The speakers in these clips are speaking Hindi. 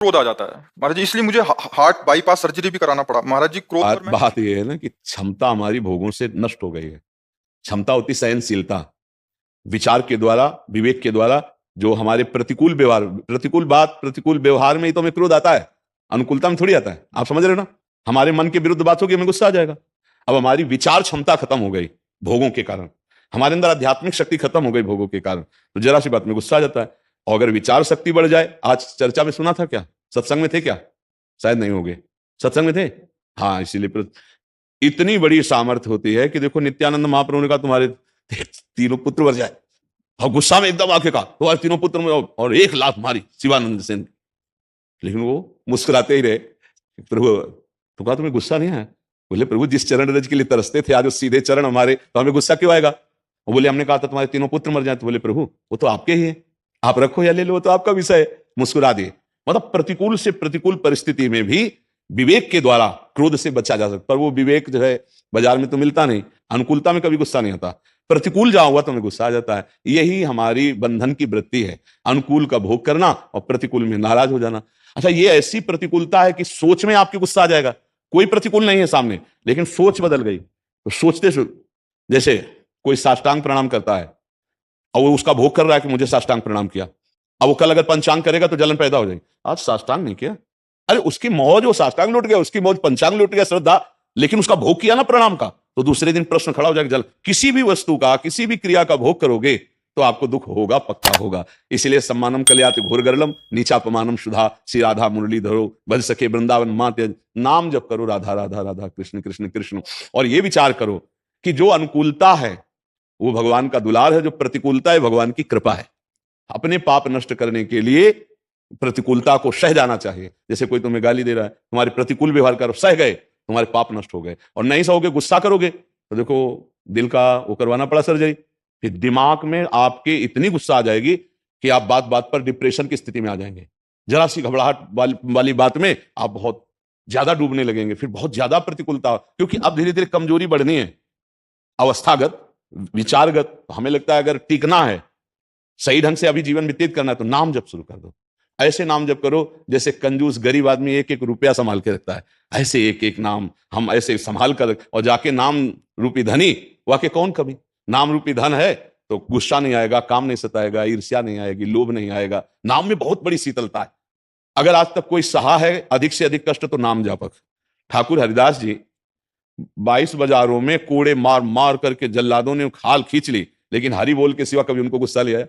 क्रोध आ जाता है महाराज जी, इसलिए मुझे हार्ट बाईपास सर्जरी भी कराना पड़ा महाराज जी। क्रोध पर मैं बात यह है ना कि क्षमता हमारी भोगों से नष्ट हो गई है। क्षमता होती सहनशीलता, विचार के द्वारा, विवेक के द्वारा। जो हमारे प्रतिकूल व्यवहार, प्रतिकूल बात, प्रतिकूल व्यवहार में ही तो हमें क्रोध आता है, अनुकूलता में थोड़ी आता है। आप समझ रहे हो ना? हमारे मन के विरुद्ध बात होगी, हमें गुस्सा आ जाएगा। अब हमारी विचार क्षमता खत्म हो गई भोगों के कारण, हमारे अंदर आध्यात्मिक शक्ति खत्म हो गई भोगों के कारण, तो जरा सी बात में गुस्सा आ जाता है। और अगर विचार शक्ति बढ़ जाए, आज चर्चा में सुना था क्या, सत्संग में थे क्या? शायद नहीं होंगे, सत्संग में थे। हाँ, इसीलिए इतनी बड़ी सामर्थ्य होती है कि देखो नित्यानंद महाप्रभु ने कहा तुम्हारे तीनों पुत्र मर जाए, और गुस्सा में एकदम आके कहा तुम्हारे तीनों पुत्र में, और 1 लाख मारी शिवानंद सेन। लेकिन वो मुस्कुराते ही रहे। प्रभु तो कहा तुम्हें गुस्सा नहीं आया? बोले प्रभु जिस चरण रज के लिए तरसते थे आज वो सीधे चरण हमारे, तो हमें गुस्सा क्यों आएगा? वो बोले हमने कहा था तुम्हारे तीनों पुत्र मर जाए। तो बोले प्रभु वो तो आपके ही है, आप रखो या ले लो, वो तो आपका विषय है। मुस्कुरा दिए। मतलब प्रतिकूल से प्रतिकूल परिस्थिति में भी विवेक के द्वारा क्रोध से बचा जा सकता। पर वो विवेक जो है बाजार में तो मिलता नहीं। अनुकूलता में कभी गुस्सा नहीं आता, प्रतिकूल जहां हुआ तो हमें गुस्सा आ जाता है। यही हमारी बंधन की वृत्ति है, अनुकूल का भोग करना और प्रतिकूल में नाराज हो जाना। अच्छा, ये ऐसी प्रतिकूलता है कि सोच में आपके गुस्सा आ जाएगा। कोई प्रतिकूल नहीं है सामने, लेकिन सोच बदल गई तो सोचते जैसे कोई साष्टांग प्रणाम करता है और वो उसका भोग कर रहा है कि मुझे साष्टांग प्रणाम किया। अब वो कल अगर पंचांग करेगा तो जलन पैदा हो जाएगी। आज साष्टांग नहीं किया, अरे उसकी मौज, वो साष्टांग लौट गया, उसकी मौज पंचांग लौट गया, श्रद्धा, लेकिन उसका भोग किया ना प्रणाम का, तो दूसरे दिन प्रश्न खड़ा हो जाएगा। जल किसी भी वस्तु का, किसी भी क्रिया का भोग करोगे तो आपको दुख होगा, पक्का होगा। इसलिए सम्मानम कल्याति घोर गरलम नीचापमानम सुधा श्री राधा मुरली धरो भज सके वृंदावन माँ त्यज। नाम जप करो राधा राधा राधा कृष्ण कृष्ण कृष्ण। और ये विचार करो कि जो अनुकूलता है वो भगवान का दुलार है, जो प्रतिकूलता है भगवान की कृपा है। अपने पाप नष्ट करने के लिए प्रतिकूलता को सह जाना चाहिए। जैसे कोई तुम्हें गाली दे रहा है, तुम्हारे प्रतिकूल व्यवहार करो, सह गए, तुम्हारे पाप नष्ट हो गए। और नहीं सहोगे, गुस्सा करोगे, तो देखो दिल का वो करवाना पड़ा सर्जरी। फिर दिमाग में आपके इतनी गुस्सा आ जाएगी कि आप बात बात पर डिप्रेशन की स्थिति में आ जाएंगे। जरा सी घबराहट वाली बात में आप बहुत ज्यादा डूबने लगेंगे, फिर बहुत ज्यादा प्रतिकूलता, क्योंकि अब धीरे धीरे कमजोरी बढ़नी है, अवस्थागत, विचारगत। हमें लगता है अगर टीकना है, सही ढंग से अभी जीवन व्यतीत करना है, तो नाम जप शुरू कर दो। ऐसे नाम जप करो जैसे कंजूस गरीब आदमी 1-1 रुपया संभाल के रखता है, ऐसे 1-1 नाम हम ऐसे संभाल कर, और जाके नाम रूपी धनी, वाके कौन कभी। नाम रूपी धन है तो गुस्सा नहीं आएगा, काम नहीं सताएगा, ईर्ष्या नहीं आएगी, लोभ नहीं आएगा। नाम में बहुत बड़ी शीतलता है। अगर आज तक कोई सहा है अधिक से अधिक कष्ट, तो नाम जापक। ठाकुर हरिदास जी 22 बाजारों में कोड़े मार मार करके जल्लादों ने खाल खींच ली, लेकिन हरि बोल के सिवा कभी उनको गुस्सा लिया है?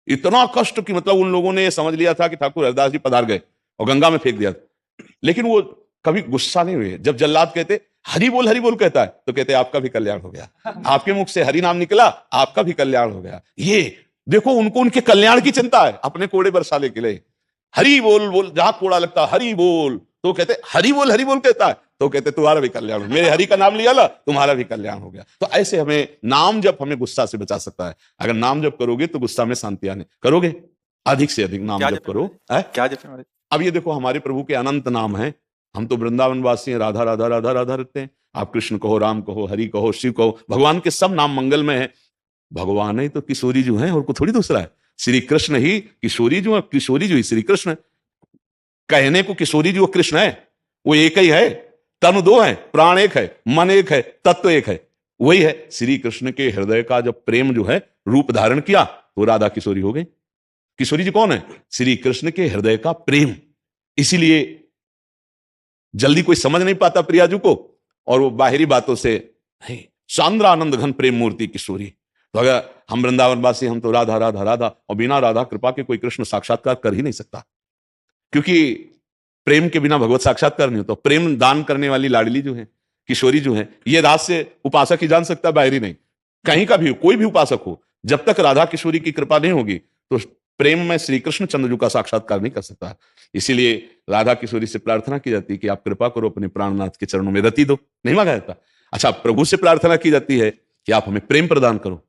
इतना कष्ट कि मतलब उन लोगों ने ये समझ लिया था कि ठाकुर हरिदास जी पधार गए और गंगा में फेंक दिया, लेकिन वो कभी गुस्सा नहीं हुए। जब जल्लाद कहते हरि बोल कहता है, तो कहते आपका भी कल्याण हो गया, आपके मुख से हरि नाम निकला, आपका भी कल्याण हो गया। ये देखो, उनको उनके कल्याण की चिंता है, अपने कोड़े बरसाने के लिए। हरि बोल, जहां कोड़ा लगता हरि बोल, तो कहते हरि बोल कहता है, तो कहते तुम्हारा भी कल्याण हो, मेरे हरि का नाम लिया ना, तुम्हारा भी कल्याण हो गया। तो ऐसे हमें नाम जप हमें गुस्सा से बचा सकता है। अगर नाम जप करोगे तो गुस्सा में शांति आने, करोगे अधिक से अधिक नाम जप करो। क्या जप है? अब ये देखो, हमारे प्रभु के अनंत नाम है। हम तो वृंदावन वासी हैं, राधा राधा राधा राधा रखते हैं। आप कृष्ण कहो, राम कहो, हरि कहो, शिव कहो, भगवान के सब नाम मंगल में है। भगवान ही तो किशोरी जो है, और कोई थोड़ी दूसरा है। श्री कृष्ण ही किशोरी जो है, किशोरी जो ही श्री कृष्ण है। कहने को किशोरी जो कृष्ण है, वो एक ही है। तनु 2 है, प्राण एक है, मन एक है, तत्व एक है, वही है। श्री कृष्ण के हृदय का जब प्रेम जो है रूप धारण किया, तो राधा किशोरी हो गई। किशोरी जी कौन है? श्री कृष्ण के हृदय का प्रेम। इसीलिए जल्दी कोई समझ नहीं पाता प्रियाजू को, और वो बाहरी बातों से सांद्र आनंद घन प्रेम मूर्ति किशोरी। तो अगर हम वृंदावन वासी, हम तो राधा राधा राधा, और बिना राधा कृपा के कोई कृष्ण साक्षात्कार कर ही नहीं सकता, क्योंकि प्रेम के बिना भगवत साक्षात्कार नहीं होता। प्रेम दान करने वाली लाडली जो है, किशोरी जो है, ये राज से उपासक ही जान सकता है, बाहरी नहीं। कहीं का भी कोई भी उपासक हो, जब तक राधा किशोरी की कृपा नहीं होगी तो प्रेम में श्री कृष्ण चंद्रजू का साक्षात्कार नहीं कर सकता। इसीलिए राधा किशोरी से प्रार्थना की जाती है कि आप कृपा करो, अपने प्राणनाथ के चरणों में रति दो, नहीं मांगा जाता। अच्छा, प्रभु से प्रार्थना की जाती है कि आप हमें प्रेम प्रदान करो।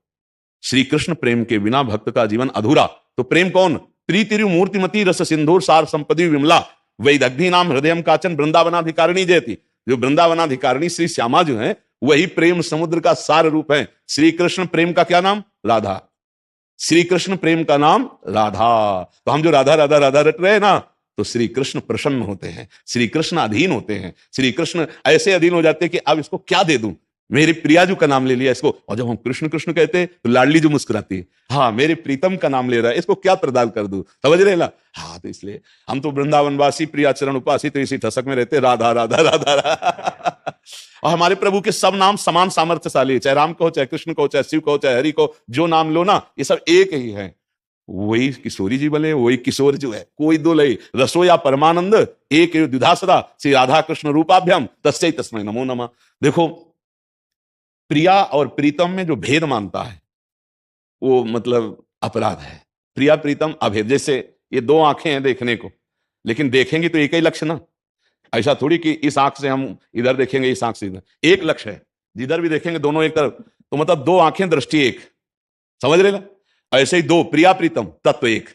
श्री कृष्ण प्रेम के बिना भक्त का जीवन अधूरा। तो प्रेम कौन? प्रीतिरु मूर्तिमती रस सिंधुर सार संपदि विमला वैदग्धि नाम हृदय काचन वृंदावनाधिकारिणी जयती। जो वृंदावनाधिकारिणी श्री श्यामा जो है, वही प्रेम समुद्र का सार रूप है। श्री कृष्ण प्रेम का क्या नाम? राधा। श्री कृष्ण प्रेम का नाम राधा। तो हम जो राधा राधा राधा रट रहे हैं ना, तो श्री कृष्ण प्रसन्न होते हैं, श्री कृष्ण अधीन होते हैं, श्री कृष्ण ऐसे अधीन हो जाते हैं कि अब इसको क्या दे दूं, मेरे प्रियाजू का नाम ले लिया इसको। और जब हम कृष्ण कृष्ण कहते हैं तो लाडली जो मुस्कुराती है, हाँ मेरे प्रीतम का नाम ले रहा है, इसको क्या प्रदान कर दूं, समझ रहे ना। हाँ तो इसलिए हम तो वृंदावनवासी प्रियाचरण उपासी, तो इसी ठसक में रहते, राधा राधा राधा राधा। और हमारे प्रभु के सब नाम समान सामर्थ्यशाली, चाहे राम को हो, चाहे कृष्ण को हो, चाहे शिव को हो, चाहे हरि को, जो नाम लो ना, ये सब एक ही है। वही किशोरी जी बोले, वही किशोर जो है, कोई दो लई रसो या परमानंद, एक द्विधा सदा, श्री राधा कृष्ण रूपाभ्याम तस्मै तस्मै नमो नमः। देखो, प्रिया और प्रीतम में जो भेद मानता है वो मतलब अपराध है। प्रिया प्रीतम अभेद, जैसे ये दो आंखें हैं देखने को, लेकिन देखेंगे तो एक ही लक्ष्य ना। ऐसा थोड़ी कि इस आंख से हम इधर देखेंगे, इस आंख से इधर, एक लक्ष्य है, जिधर भी देखेंगे दोनों एक तरफ, तो मतलब दो आंखें दृष्टि एक, समझ रहे ना। ऐसे ही दो प्रिया प्रीतम तत्व एक,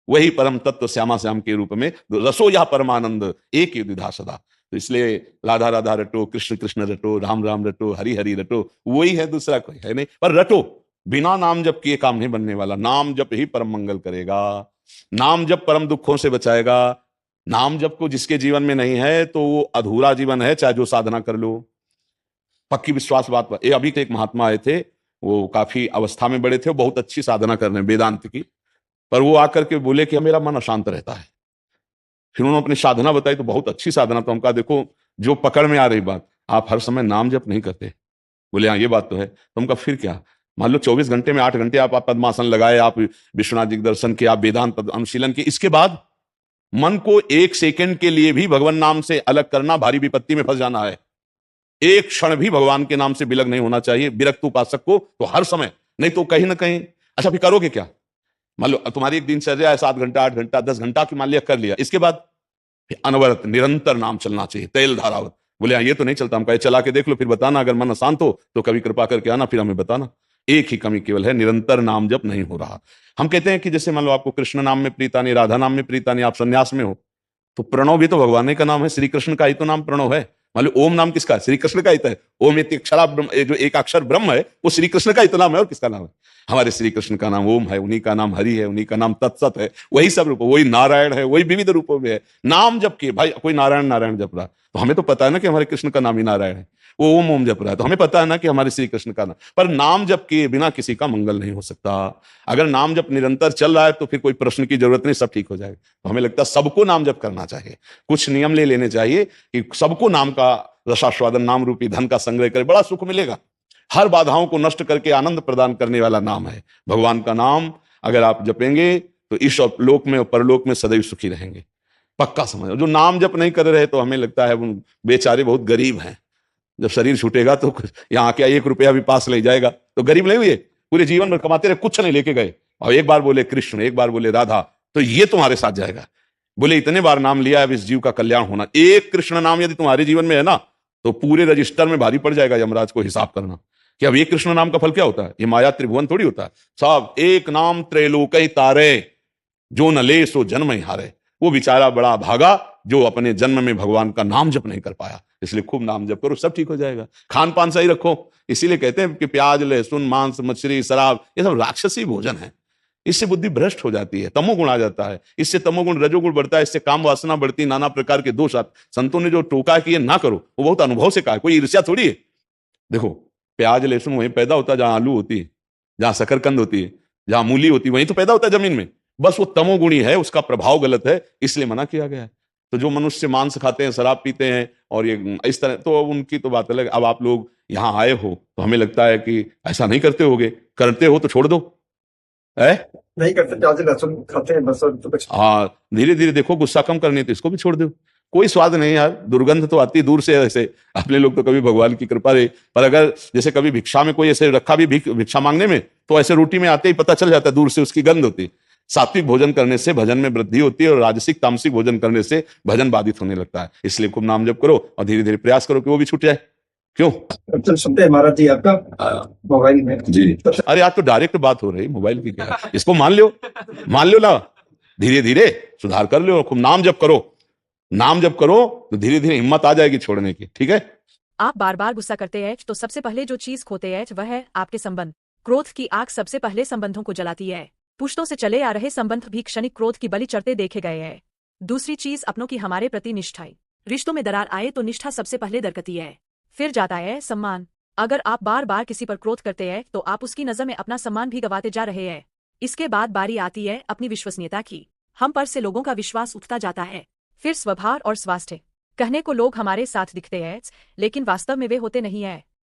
वही परम तत्व श्यामा श्याम के रूप में रसो या परमानंद एक ही द्विधा सदा। तो इसलिए राधा राधा रटो, कृष्ण कृष्ण रटो, राम राम रटो, हरि हरि रटो, वही है, दूसरा कोई है नहीं। पर रटो, बिना नाम जप किए काम नहीं बनने वाला। नाम जप ही परम मंगल करेगा, नाम जप परम दुखों से बचाएगा। नाम जप को जिसके जीवन में नहीं है तो वो अधूरा जीवन है, चाहे जो साधना कर लो। पक्की विश्वास बात पर। अभी तो एक महात्मा आए थे, वो काफी अवस्था में बड़े थे, वो बहुत अच्छी साधना कर रहे हैं वेदांत की, पर वो आकर के बोले कि मेरा मन अशांत रहता है। फिर उन्होंने अपनी साधना बताई, तो बहुत अच्छी साधना। तो हम कहा देखो, जो पकड़ में आ रही बात, आप हर समय नाम जप नहीं करते। बोले हाँ ये बात तो है। तो हम कहा फिर क्या, मान लो 24 घंटे में 8 घंटे आप पद्मासन लगाए, आप विश्वनाथ जी के दर्शन किए, आप वेदांत अनुशीलन किए, इसके बाद मन को एक सेकंड के लिए भी भगवान नाम से अलग करना भारी विपत्ति में फंस जाना है। एक क्षण भी भगवान के नाम से विलग नहीं होना चाहिए विरक्त उपासक को, तो हर समय, नहीं तो कहीं ना कहीं। अच्छा फिर करोगे क्या, मान लो तुम्हारी एक दिनचर्या है 7 घंटा 8 घंटा 10 घंटा की, मान लिया कर लिया, इसके बाद अनवरत निरंतर नाम चलना चाहिए, तेल धारावत। बोले हाँ ये तो नहीं चलता। हम कहे चला के देख लो, फिर बताना, अगर मन अशांत हो तो कभी कृपा करके आना, फिर हमें बताना। एक ही कमी केवल है, निरंतर नाम जप नहीं हो रहा। हम कहते हैं कि जैसे मान लो आपको कृष्ण नाम में प्रीता नहीं, राधा नाम में प्रीता नहीं, आप संन्यास में हो, तो प्रणव भी तो भगवान का नाम है, श्री कृष्ण का ही तो नाम प्रणव है। मान लो ओम नाम किसका है, श्री कृष्ण का ही तो है। ओम एक अक्षरा ब्रह्म, जो एक अक्षर ब्रह्म है, वो श्री कृष्ण का ही तो नाम है, और किसका नाम है, हमारे श्री कृष्ण का नाम ओम है, उन्हीं का नाम हरि है, उन्हीं का नाम तत्सत है, वही सब रूप, वही नारायण है, वही विविध रूपों में है। नाम जप के भाई कोई नारायण नारायण जप रहा, तो हमें तो पता है ना कि हमारे कृष्ण का नाम ही नारायण है। वो ओम ओम जप रहा है, तो हमें पता है ना कि हमारे श्री कृष्ण का नाम। पर नाम जप किए बिना किसी का मंगल नहीं हो सकता। अगर नाम जप निरंतर चल रहा है तो फिर कोई प्रश्न की जरूरत नहीं, सब ठीक हो जाएगा। तो हमें लगता है सबको नाम जप करना चाहिए, कुछ नियम ले लेने चाहिए कि सबको नाम का रसास्वादन, नाम रूपी धन का संग्रह करे, बड़ा सुख मिलेगा। हर बाधाओं को नष्ट करके आनंद प्रदान करने वाला नाम है भगवान का नाम। अगर आप जपेंगे तो इस लोक में और परलोक में सदैव सुखी रहेंगे, पक्का समझो। जो नाम जप नहीं कर रहे तो हमें लगता है वो बेचारे बहुत गरीब हैं। जब शरीर छूटेगा तो यहाँ क्या 1 रुपया भी पास ले जाएगा, तो गरीब नहीं हुए, पूरे जीवन भर कमाते रहे, कुछ नहीं लेके गए, और एक बार बोले कृष्ण, एक बार बोले राधा, तो ये तुम्हारे साथ जाएगा। बोले इतने बार नाम लिया, अब इस जीव का कल्याण होना। एक कृष्ण नाम यदि तुम्हारे जीवन में है ना, तो पूरे रजिस्टर में भारी पड़ जाएगा यमराज को हिसाब करना कि अब एक कृष्ण नाम का फल क्या होता है। ये माया त्रिभुवन थोड़ी होता है साहब। एक नाम त्रैलोक ही तारे, जो न ले सो जन्म ही हारे। वो बेचारा बड़ा भागा जो अपने जन्म में भगवान का नाम जप नहीं कर पाया। इसलिए खूब नाम जप करो, सब ठीक हो जाएगा। खान पान सही रखो, इसीलिए कहते हैं कि प्याज लहसुन मांस मछली शराब ये सब राक्षसी भोजन है। इससे बुद्धि भ्रष्ट हो जाती है, तमोगुण आ जाता है, इससे तमोगुण रजोगुण बढ़ता है, इससे काम वासना बढ़ती, नाना प्रकार के दोष आते। संतों ने जो टोका कि ये ना करो, वो बहुत अनुभव से कहा, कोई ईर्ष्या थोड़ी है। देखो प्याज लहसुन वहीं पैदा होता है जहां आलू होती है, जहां शकरकंद होती है, जहां मूली होती है, वहीं तो पैदा होता है जमीन में। बस वो तमोगुणी है, उसका प्रभाव गलत है, इसलिए मना किया गया है। तो जो मनुष्य मांस खाते हैं, शराब पीते हैं और ये इस तरह, तो उनकी तो बात अलग। अब आप लोग यहाँ आए हो तो हमें लगता है कि ऐसा नहीं करते होगे, करते हो तो छोड़ दो, है नहीं करते, प्याज लहसुन खाते हैं बस, तो कुछ। हाँ धीरे धीरे देखो, गुस्सा कम करनी है तो इसको भी छोड़ दो। कोई स्वाद नहीं यार, दुर्गंध तो आती दूर से। ऐसे अपने लोग तो कभी भगवान की कृपा रही, पर अगर जैसे कभी भिक्षा में कोई ऐसे रखा भी भिक्षा मांगने में, तो ऐसे रोटी में आते ही पता चल जाता है, दूर से उसकी गंध होती। सात्विक भोजन करने से भजन में वृद्धि होती है, और राजसिक तामसिक भोजन करने से भजन बाधित होने लगता है। इसलिए खूब नाम जप करो और धीरे धीरे प्रयास करो कि वो भी छूट जाए। क्यों तो सुनते हैं महाराज जी आपका मोबाइल में जी। अरे आज तो डायरेक्ट बात हो रही, मोबाइल की क्या, इसको मान लो ना, धीरे धीरे सुधार कर लो। खूब नाम जप करो, नाम जप करो तो धीरे धीरे हिम्मत आ जाएगी छोड़ने की। ठीक है, आप बार बार गुस्सा करते हैं तो सबसे पहले जो चीज खोते हैं वह है आपके संबंध। क्रोध की आग सबसे पहले संबंधों को जलाती है। पुश्तों से चले आ रहे संबंध भी क्षणिक क्रोध की बलि चढ़ते देखे गए हैं। दूसरी चीज अपनों की हमारे प्रति निष्ठा। रिश्तों में दरार आए तो निष्ठा सबसे पहले दरकती है, फिर जाता है सम्मान। अगर आप बार बार किसी पर क्रोध करते हैं तो आप उसकी नजर में अपना सम्मान भी गंवाते जा रहे हैं। इसके बाद बारी आती है अपनी विश्वसनीयता की। हम पर से लोगों का विश्वास उठता जाता है। फिर स्वभाव और स्वास्थ्य। कहने को लोग हमारे साथ दिखते हैं, लेकिन वास्तव में वे होते नहीं हैं।